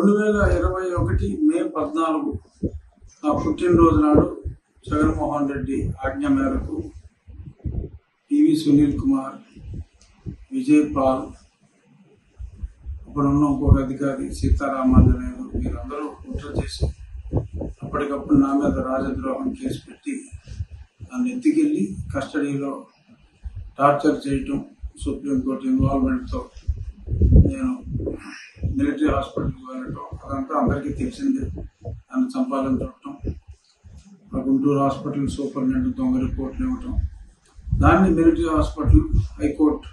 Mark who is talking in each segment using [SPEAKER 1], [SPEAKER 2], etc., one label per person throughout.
[SPEAKER 1] 2021 మే 14 నా పుట్టినరోజు నాడు జగన్మోహన్ రెడ్డి ఆజ్ఞ మేరకు పివి సునీల్ కుమార్, విజయ్ పాల్, అప్పుడున్న ఇంకొక అధికారి సీతారామాంజనేయులు వీరందరూ కుట్ర చేసి అప్పటికప్పుడు నా మీద రాజద్రోహం కేసు పెట్టి నన్ను ఎత్తుకెళ్ళి కస్టడీలో టార్చర్ చేయటం, సుప్రీంకోర్టు ఇన్వాల్వ్మెంట్తో నేను మిలిటరీ హాస్పిటల్కి వెళ్ళటం, అదంతా అందరికీ తెలిసిందే. నన్ను చంపాలని చూడటం, ఆ గుంటూరు హాస్పిటల్ సూపరింటెండెంట్ దొంగ రిపోర్ట్లు ఇవ్వటం, దాన్ని మిలిటరీ హాస్పిటల్ హైకోర్టు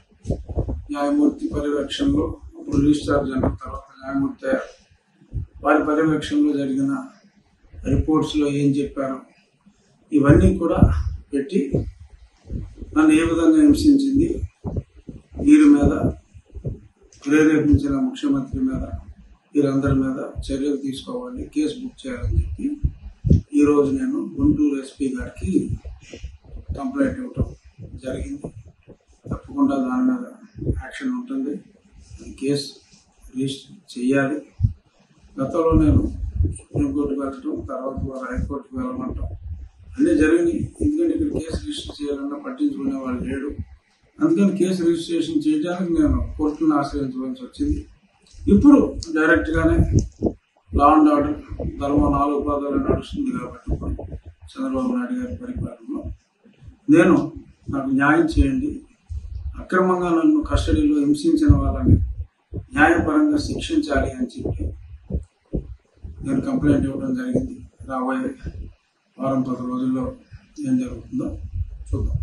[SPEAKER 1] న్యాయమూర్తి పర్యవేక్షణలో, అప్పుడు రిజిస్ట్రార్ జనరల్ తర్వాత న్యాయమూర్తి అయ్యారు, వారి పర్యవేక్షణలో జరిగిన రిపోర్ట్స్లో ఏం చెప్పారు ఇవన్నీ కూడా పెట్టి నన్ను ఏ విధంగా హింసించింది, వీరి మీద ప్రేరేపించిన ముఖ్యమంత్రి మీద, వీరందరి మీద చర్యలు తీసుకోవాలి, కేసు బుక్ చేయాలని చెప్పి ఈరోజు నేను గుంటూరు ఎస్పీ గారికి కంప్లైంట్ ఇవ్వటం జరిగింది. తప్పకుండా దాని మీద యాక్షన్ ఉంటుంది, కేసు రిజిస్టర్ చేయాలి. గతంలో నేను సుప్రీంకోర్టుకు వెళ్ళటం, తర్వాత వారు హైకోర్టుకు వెళ్ళమంటాం అన్నీ జరిగినాయి. ఎందుకంటే ఇక్కడ కేసు రిజిస్టర్ చేయాలన్నా పట్టించుకునే వాళ్ళు లేడు. అందుకని కేసు రిజిస్ట్రేషన్ చేయడానికి నేను కోర్టును ఆశ్రయించవలసి వచ్చింది. ఇప్పుడు డైరెక్ట్గానే లా అండ్ ఆర్డర్ ధర్మం 4 పాదాలు నడుస్తుంది కాబట్టి చంద్రబాబు నాయుడు గారి పరిపాలనలో నాకు న్యాయం చేయండి, అక్రమంగా నన్ను కస్టడీలో హింసించిన వాళ్ళని న్యాయపరంగా శిక్షించాలి అని చెప్పి నేను కంప్లైంట్ ఇవ్వడం జరిగింది. రాబోయే వారం 10 రోజుల్లో ఏం జరుగుతుందో చూద్దాం.